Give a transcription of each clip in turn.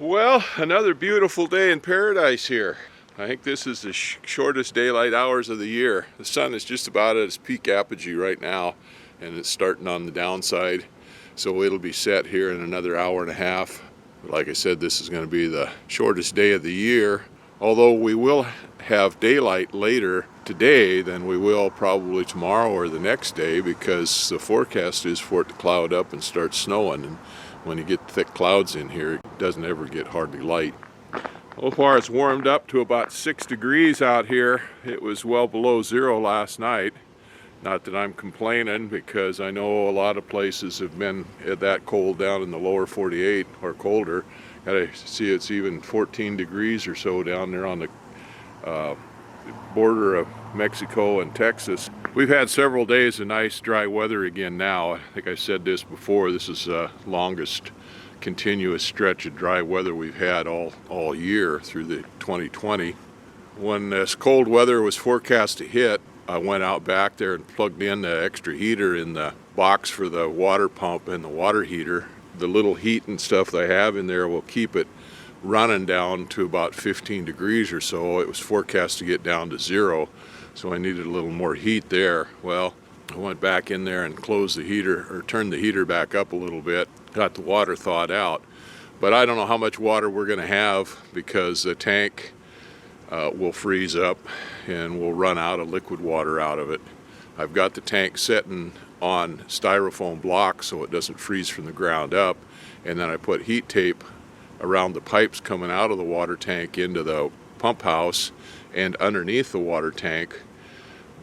Well, another beautiful day in paradise here. I think this is the shortest daylight hours of the year. The sun is just about at its peak apogee right now, and it's starting on the downside. So it'll be set here in another hour and a half. Like I said, this is going to be the shortest day of the year. Although we will have daylight later today than we will probably tomorrow or the next day, because the forecast is for it to cloud up and start snowing. And when you get thick clouds in here, it doesn't ever get hardly light. So far it's warmed up to about 6 degrees out here. It was well below zero last night. Not that I'm complaining, because I know a lot of places have been that cold down in the lower 48 or colder. I see it's even 14 degrees or so down there on the border of Mexico and Texas. We've had several days of nice dry weather again now. I think I said this before, this is the longest continuous stretch of dry weather we've had all year through the 2020. When this cold weather was forecast to hit, I went out back there and plugged in the extra heater in the box for the water pump and the water heater. The little heat and stuff they have in there will keep it running down to about 15 degrees or so. It was forecast to get down to zero, so I needed a little more heat there. Well, I went back in there and closed the heater, or turned the heater back up a little bit, got the water thawed out. But I don't know how much water we're going to have, because the tank will freeze up and we'll run out of liquid water out of it. I've got the tank setting on styrofoam blocks so it doesn't freeze from the ground up, and then I put heat tape around the pipes coming out of the water tank into the pump house and underneath the water tank.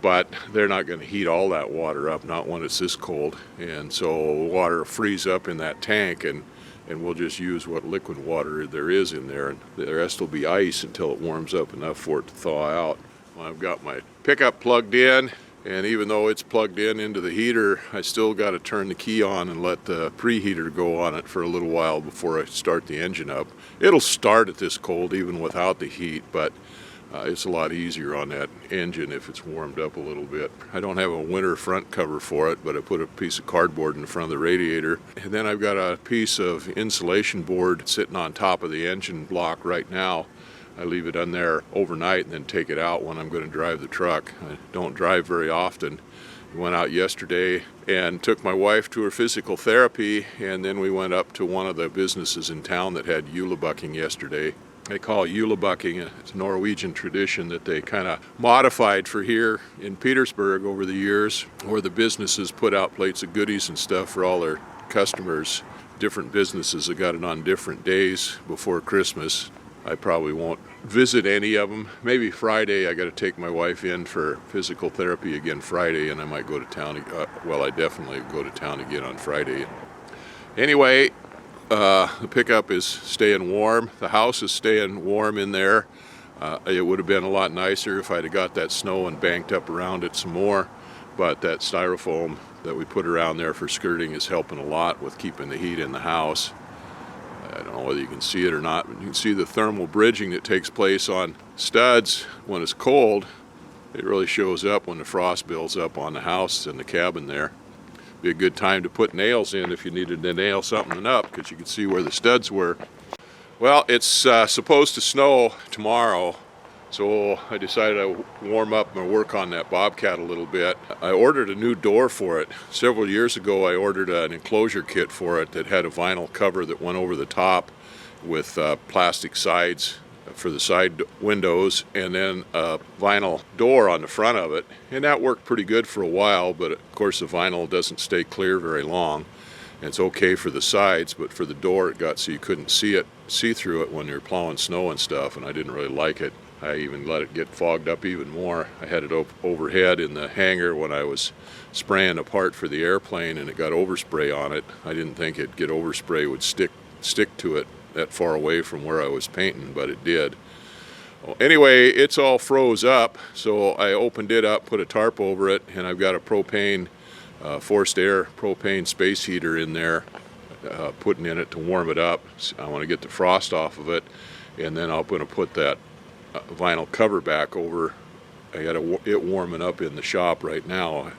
But they're not going to heat all that water up, not when it's this cold. And so water will freeze up in that tank, and we'll just use what liquid water there is in there, and the rest will be ice until it warms up enough for it to thaw out. Well, I've got my pickup plugged in, and even though it's plugged in into the heater, I still got to turn the key on and let the preheater go on it for a little while before I start the engine up. It'll start at this cold even without the heat, but it's a lot easier on that engine if it's warmed up a little bit. I don't have a winter front cover for it, but I put a piece of cardboard in front of the radiator. And then I've got a piece of insulation board sitting on top of the engine block right now. I leave it on there overnight and then take it out when I'm going to drive the truck. I don't drive very often. I went out yesterday and took my wife to her physical therapy, and then we went up to one of the businesses in town that had bucking yesterday. They call it bucking. It's a Norwegian tradition that they kind of modified for here in Petersburg over the years, where the businesses put out plates of goodies and stuff for all their customers. Different businesses have got it on different days before Christmas. I probably won't visit any of them. Maybe Friday. I got to take my wife in for physical therapy again Friday, and I might go to town. Well, I definitely go to town again on Friday. Anyway, the pickup is staying warm. The house is staying warm in there. It would have been a lot nicer if I'd have got that snow and banked up around it some more, but that styrofoam that we put around there for skirting is helping a lot with keeping the heat in the house. I don't know whether you can see it or not, but you can see the thermal bridging that takes place on studs when it's cold. It really shows up when the frost builds up on the house and the cabin there. Be a good time to put nails in if you needed to nail something up, because you can see where the studs were. Well, it's supposed to snow tomorrow, so I decided to warm up and work on that Bobcat a little bit. I ordered a new door for it. Several years ago I ordered an enclosure kit for it that had a vinyl cover that went over the top with plastic sides for the side windows, and then a vinyl door on the front of it, and that worked pretty good for a while, but of course the vinyl doesn't stay clear very long. And it's okay for the sides, but for the door it got so you couldn't see through it when you're plowing snow and stuff, and I didn't really like it. I even let it get fogged up even more. I had it overhead in the hangar when I was spraying a part for the airplane, and it got overspray on it. I didn't think it'd get overspray would stick to it that far away from where I was painting, but it did. Well, anyway, it's all froze up, so I opened it up, put a tarp over it, and I've got a propane, forced air propane space heater in there, putting in it to warm it up. I want to get the frost off of it, and then I'm going to put that vinyl cover back over. I got it warming up in the shop right now,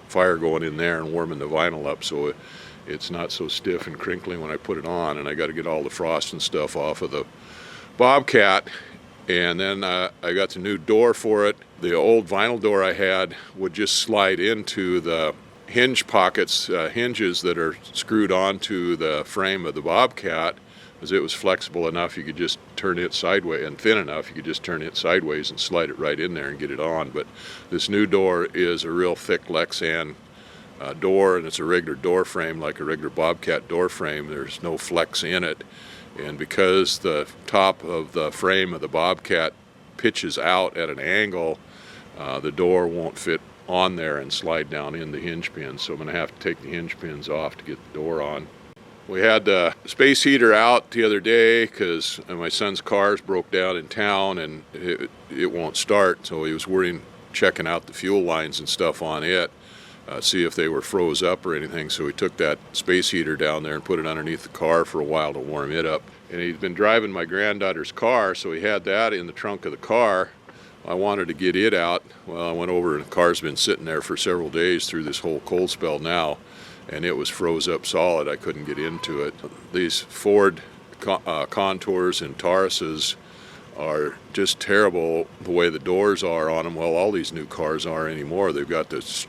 fire going in there and warming the vinyl up, so it's not so stiff and crinkly when I put it on, and I got to get all the frost and stuff off of the Bobcat. And then I got the new door for it. The old vinyl door I had would just slide into the hinge pockets, hinges that are screwed onto the frame of the Bobcat, because it was flexible enough you could just turn it sideways, and thin enough you could just turn it sideways and slide it right in there and get it on. But this new door is a real thick Lexan door, and it's a regular door frame, like a regular Bobcat door frame. There's no flex in it, and because the top of the frame of the Bobcat pitches out at an angle, the door won't fit on there and slide down in the hinge pins, so I'm going to have to take the hinge pins off to get the door on. We had the space heater out the other day because my son's cars broke down in town and it won't start, so he was worrying, checking out the fuel lines and stuff on it, see if they were froze up or anything. So we took that space heater down there and put it underneath the car for a while to warm it up. And he's been driving my granddaughter's car, so he had that in the trunk of the car. I wanted to get it out. Well, I went over and the car's been sitting there for several days through this whole cold spell now, and it was froze up solid. I couldn't get into it. These Ford Contours and Tauruses are just terrible the way the doors are on them. Well, all these new cars are anymore. They've got this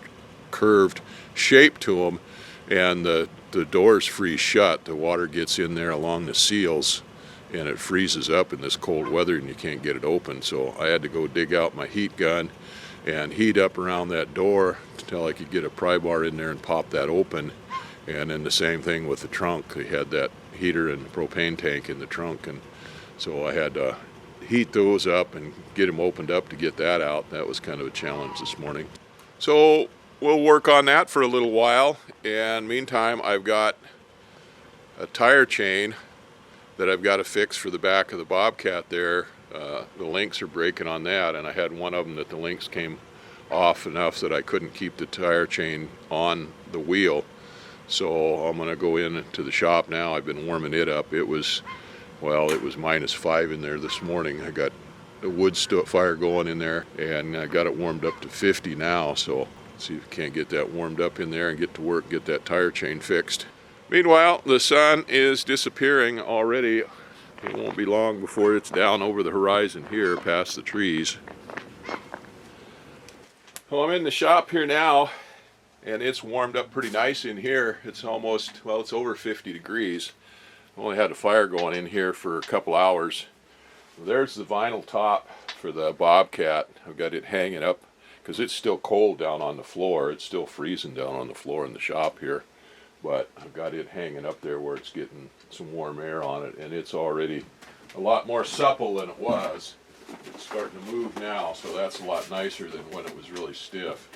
curved shape to them, and the doors freeze shut. The water gets in there along the seals, and it freezes up in this cold weather and you can't get it open. So I had to go dig out my heat gun and heat up around that door until I could get a pry bar in there and pop that open. And then the same thing with the trunk. They had that heater and propane tank in the trunk, and so I had to heat those up and get them opened up to get that out. That was kind of a challenge this morning. So we'll work on that for a little while, and meantime I've got a tire chain that I've got to fix for the back of the Bobcat there. The links are breaking on that, and I had one of them that the links came off enough that I couldn't keep the tire chain on the wheel. So I'm going to go into the shop now. I've been warming it up. It was -5 in there this morning. I got the wood fire going in there, and I got it warmed up to 50 now. So see if I can't get that warmed up in there and get to work, get that tire chain fixed. Meanwhile, the sun is disappearing already. It won't be long before it's down over the horizon here past the trees. Well, I'm in the shop here now, and it's warmed up pretty nice in here. It's almost, well, it's over 50 degrees. I only had a fire going in here for a couple hours. There's the vinyl top for the Bobcat. I've got it hanging up because it's still cold down on the floor. It's still freezing down on the floor in the shop here. But I've got it hanging up there where it's getting some warm air on it, and it's already a lot more supple than it was. It's starting to move now, so that's a lot nicer than when it was really stiff.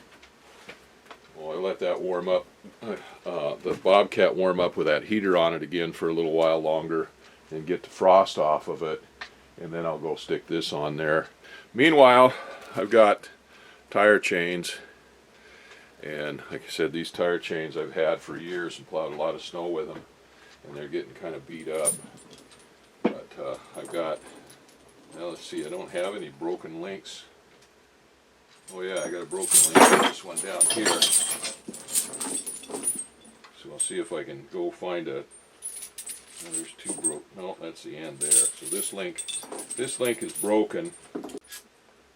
Well, I let that warm up, the Bobcat warm up with that heater on it again for a little while longer and get the frost off of it, and then I'll go stick this on there. Meanwhile, I've got tire chains. And like I said, these tire chains I've had for years and plowed a lot of snow with them, and they're getting kind of beat up. But I've got, now let's see, I don't have any broken links. Oh yeah, I got a broken link on this one down here. So I'll see if I can go find a, oh, there's two broke, no, that's the end there. So this link is broken.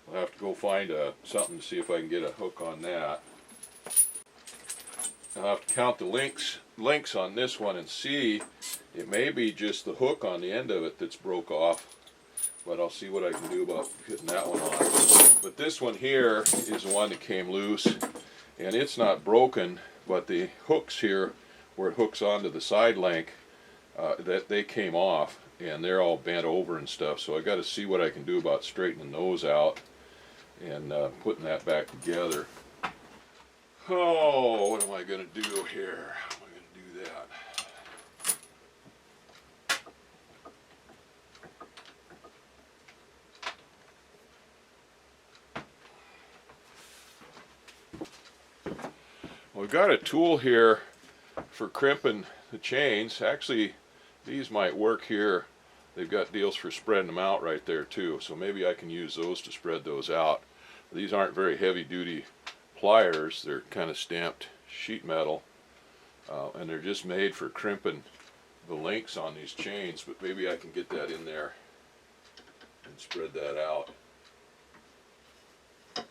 I'll have to go find something to see if I can get a hook on that. I'll have to count the links on this one and see. It may be just the hook on the end of it that's broke off, but I'll see what I can do about getting that one on. But this one here is the one that came loose, and it's not broken, but the hooks here where it hooks onto the side link, that they came off, and they're all bent over and stuff. So I got to see what I can do about straightening those out and putting that back together. Oh, what am I going to do here? How am I going to do that? Well, we've got a tool here for crimping the chains. Actually, these might work here. They've got deals for spreading them out right there too, so maybe I can use those to spread those out. These aren't very heavy duty pliers. They're kind of stamped sheet metal, and they're just made for crimping the links on these chains, but maybe I can get that in there and spread that out. That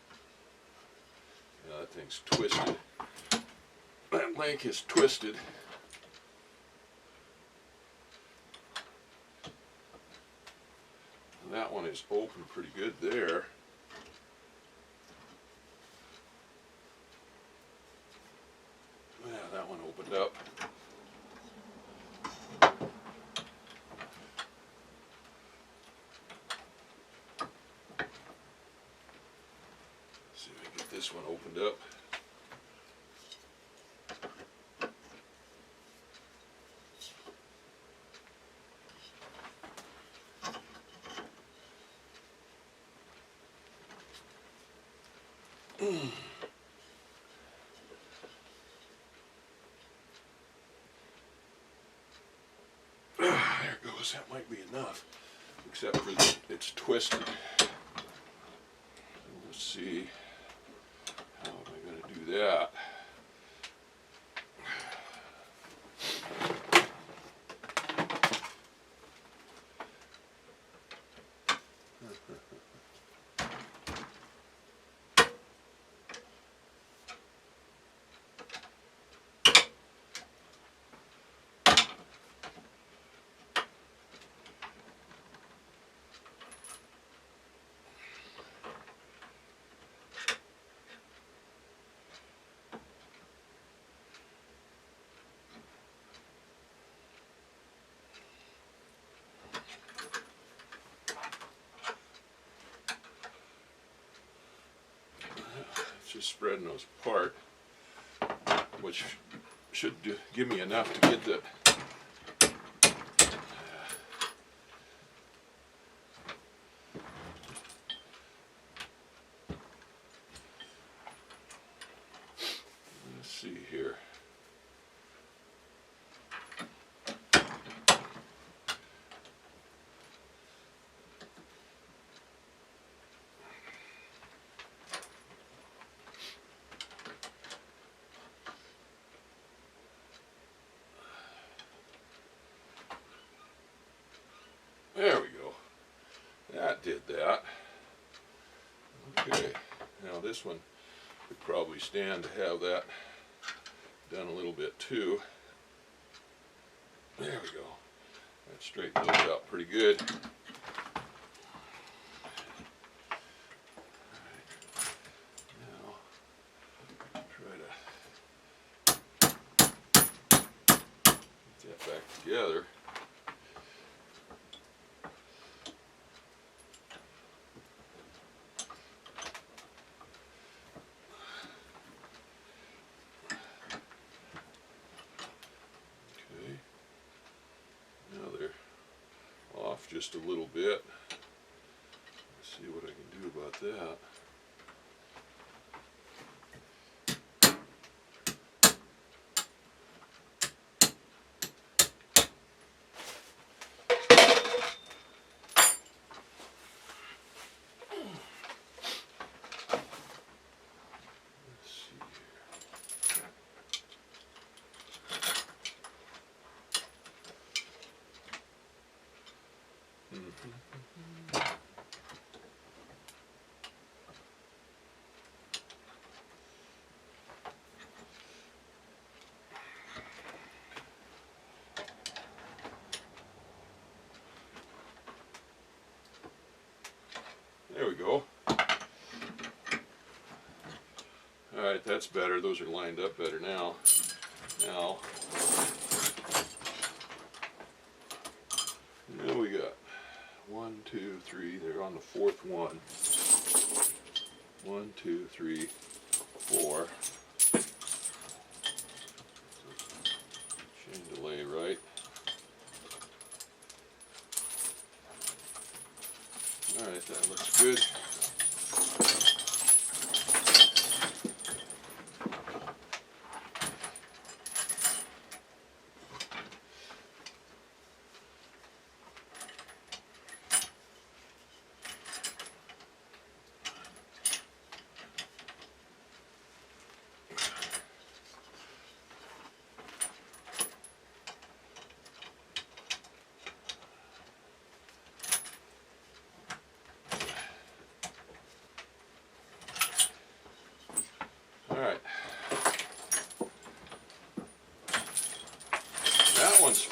thing's twisted. That link is twisted. And that one is open pretty good there. Yeah, that one opened up. See if I can get this one opened up. There it goes. That might be enough, except for that it's twisted. Let's see, how am I going to do that? Just spreading those apart, which should give me enough to get the let's see here. There we go. That did that. Okay. Now this one would probably stand to have that done a little bit too. There we go. That straightened those out pretty good. Now try to get that back together. Just a little bit. Let's see what I can do about that. There we go. Alright, that's better. Those are lined up better now. Now we got 1, 2, 3. They're on the fourth one. 1, 2, 3, 4. Chain delay right. Alright, that looks good.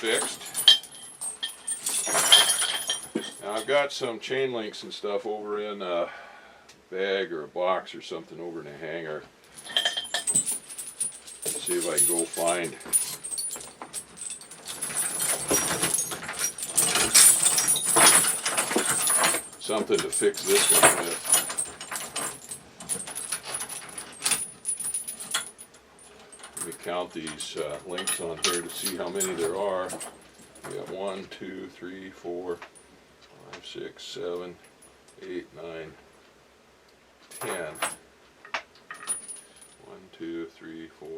fixed. Now I've got some chain links and stuff over in a bag or a box or something over in a hanger. Let's see if I can go find something to fix this one with. Let me count these links on here to see how many there are. We got 1, 2, 3, 4, 5, 6, 7, 8, 9, 10. 1, 2, 3, 4,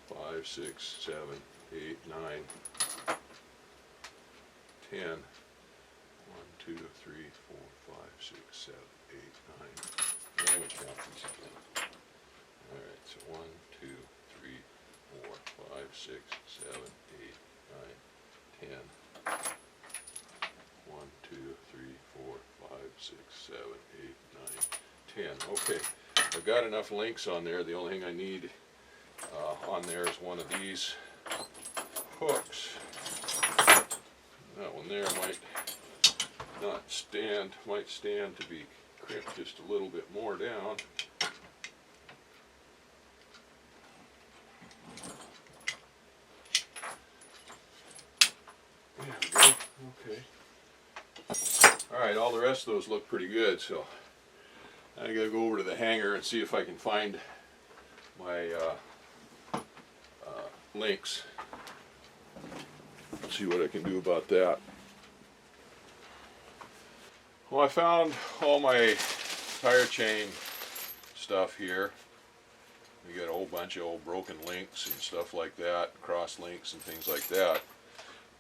5, 6, 7, 8, 9, 10. 1, 2, 3, 4, 5, 6, 7, 8, 9. Let me count these again. Alright, so 1, 2, 3, 4, 5, 6, 7, 8, 9, 10. 1, 2, 3, 4, 5, 6, 7, 8, 9, 10. Okay, I've got enough links on there. The only thing I need on there is one of these hooks. That one there might stand to be crimped just a little bit more down. There we go. Okay. Alright, all the rest of those look pretty good, so I gotta go over to the hanger and see if I can find my links. See what I can do about that. Well, I found all my tire chain stuff here. We got a whole bunch of old broken links and stuff like that, cross links and things like that.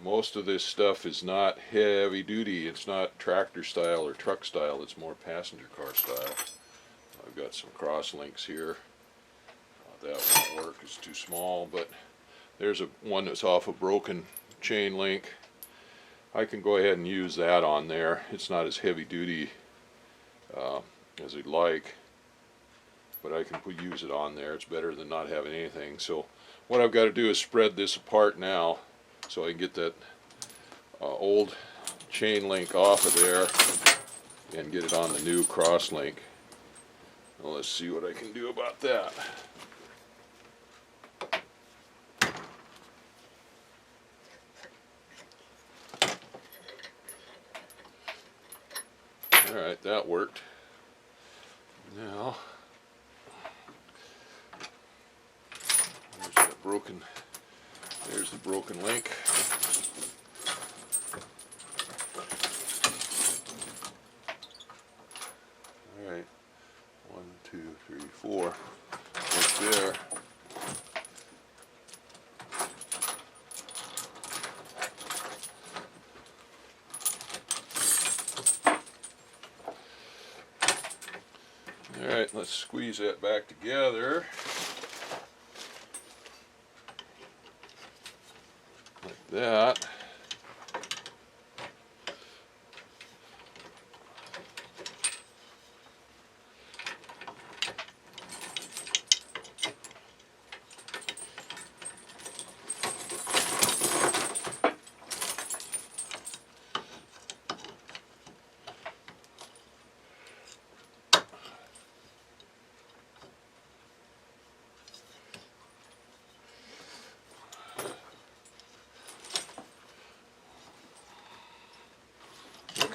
Most of this stuff is not heavy duty. It's not tractor style or truck style. It's more passenger car style. I've got some cross links here. That won't work. It's too small, but there's one that's off a broken chain link. I can go ahead and use that on there. It's not as heavy duty as I'd like, but I can use it on there. It's better than not having anything. So what I've got to do is spread this apart now so I can get that old chain link off of there and get it on the new cross link. Well, let's see what I can do about that. Alright, that worked. Now, there's the broken link. Alright, 1, 2, 3, 4, right there. Alright, let's squeeze that back together. Like that.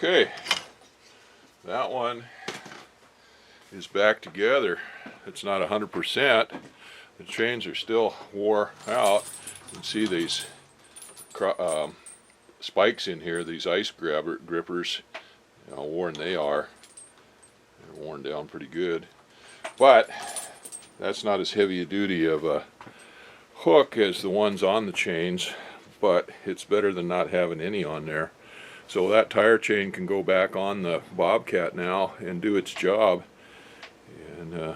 Okay, that one is back together. It's not 100%. The chains are still wore out. You can see these spikes in here, these ice grippers, you know, how worn they are. They're worn down pretty good. But that's not as heavy a duty of a hook as the ones on the chains, but it's better than not having any on there. So that tire chain can go back on the Bobcat now and do its job. And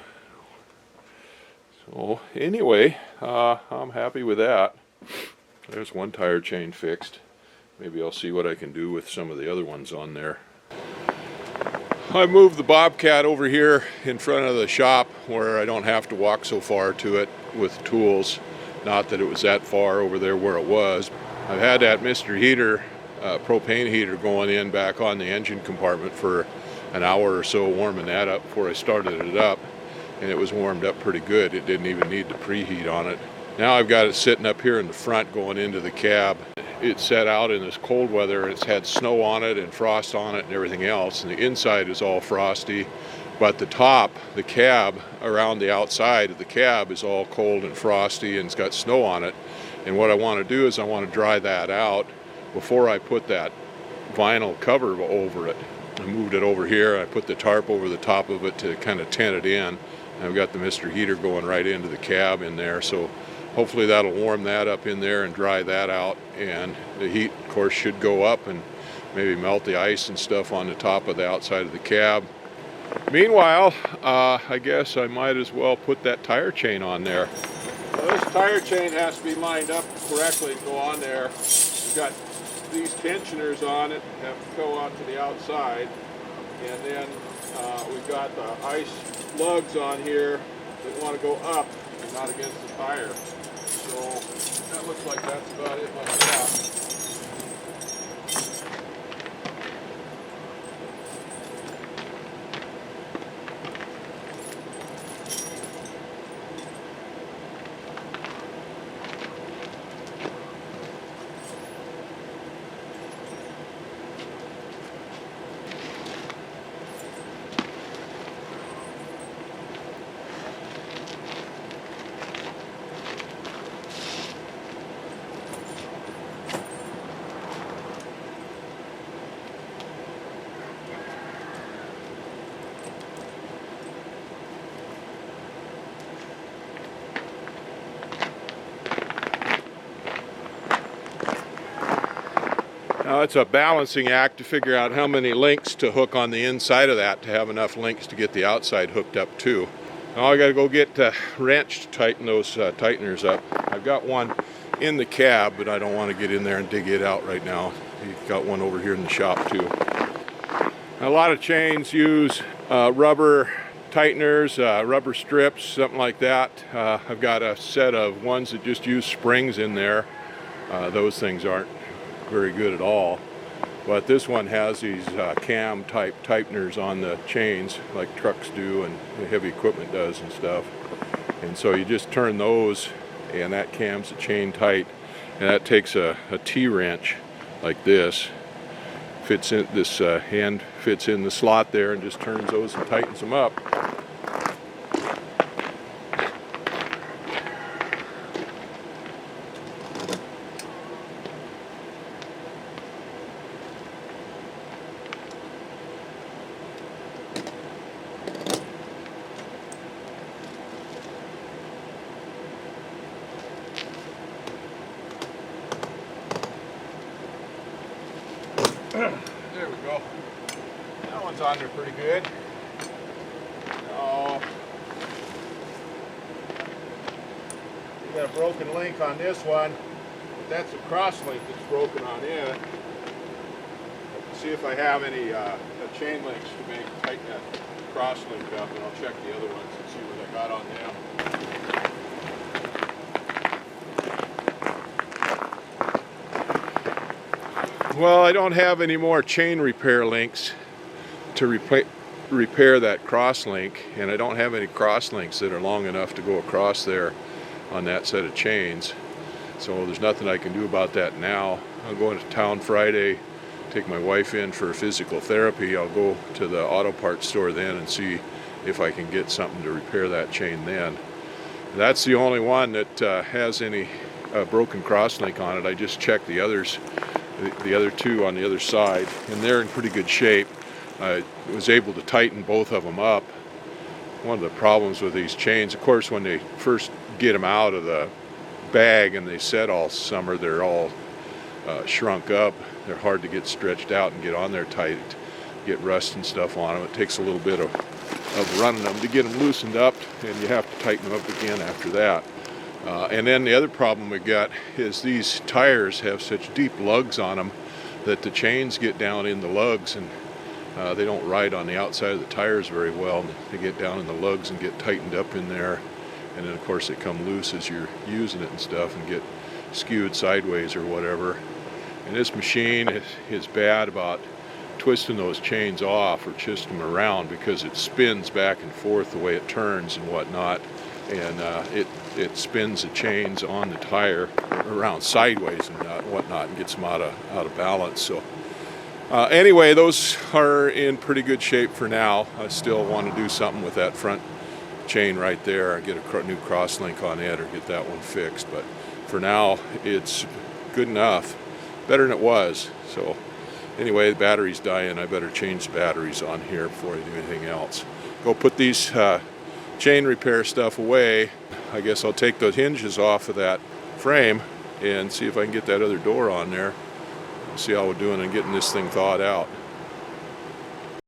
so anyway, I'm happy with that. There's one tire chain fixed. Maybe I'll see what I can do with some of the other ones on there. I moved the Bobcat over here in front of the shop where I don't have to walk so far to it with tools. Not that it was that far over there where it was, I've had that Mr. Heater, propane heater going in back on the engine compartment for an hour or so, warming that up before I started it up, and it was warmed up pretty good. It didn't even need to preheat on it. Now I've got it sitting up here in the front going into the cab. It's set out in this cold weather. It's had snow on it and frost on it and everything else, and the inside is all frosty, but the top, the cab, around the outside of the cab is all cold and frosty, and it's got snow on it. And what I want to do is I want to dry that out before I put that vinyl cover over it. I moved it over here. I put the tarp over the top of it to kind of tent it in. And I've got the Mr. Heater going right into the cab in there, so hopefully that'll warm that up in there and dry that out, and the heat of course should go up and maybe melt the ice and stuff on the top of the outside of the cab. Meanwhile, I guess I might as well put that tire chain on there. Well, this tire chain has to be lined up correctly to go on there. We've got these tensioners on it, have to go out to the outside, and then we've got the ice lugs on here that want to go up and not against the tire. So that looks like that's about it like that. Now it's a balancing act to figure out how many links to hook on the inside of that to have enough links to get the outside hooked up too. Now I got to go get a wrench to tighten those tighteners up. I've got one in the cab, but I don't want to get in there and dig it out right now. You've got one over here in the shop too. A lot of chains use rubber tighteners, rubber strips, something like that. I've got a set of ones that just use springs in there. Those things aren't very good at all, but this one has these cam type tighteners on the chains like trucks do and heavy equipment does and stuff, and so you just turn those and that cams the chain tight, and that takes a T-wrench like this, fits in, this hand fits in the slot there and just turns those and tightens them up. There we go. That one's on there pretty good. Oh, we got a broken link on this one, but that's a cross link that's broken on it. Let's see if I have any chain links to make tighten that cross link up, and I'll check the other ones and see what I got on them. Well, I don't have any more chain repair links to repair that cross link, and I don't have any cross links that are long enough to go across there on that set of chains. So there's nothing I can do about that now. I'm going to town Friday, take my wife in for physical therapy. I'll go to the auto parts store then and see if I can get something to repair that chain then. That's the only one that has any broken cross link on it. I just checked the others. The other two on the other side, and they're in pretty good shape. I was able to tighten both of them up. One of the problems with these chains, of course, when they first get them out of the bag and they set all summer, they're all shrunk up. They're hard to get stretched out and get on there tight, get rust and stuff on them. It takes a little bit of running them to get them loosened up, and you have to tighten them up again after that. And then the other problem we got is these tires have such deep lugs on them that the chains get down in the lugs, and they don't ride on the outside of the tires very well. They get down in the lugs and get tightened up in there, and then of course they come loose as you're using it and stuff and get skewed sideways or whatever. And this machine is bad about twisting those chains off or twisting them around, because it spins back and forth the way it turns and whatnot, and it spins the chains on the tire around sideways and whatnot, and gets them out of balance. So anyway, those are in pretty good shape for now. I still want to do something with that front chain right there, get a new cross link on it or get that one fixed, but for now it's good enough, better than it was. So anyway, the battery's dying. I better change the batteries on here before I do anything else. Go put these chain repair stuff away. I guess I'll take those hinges off of that frame and see if I can get that other door on there. See how we're doing and getting this thing thawed out.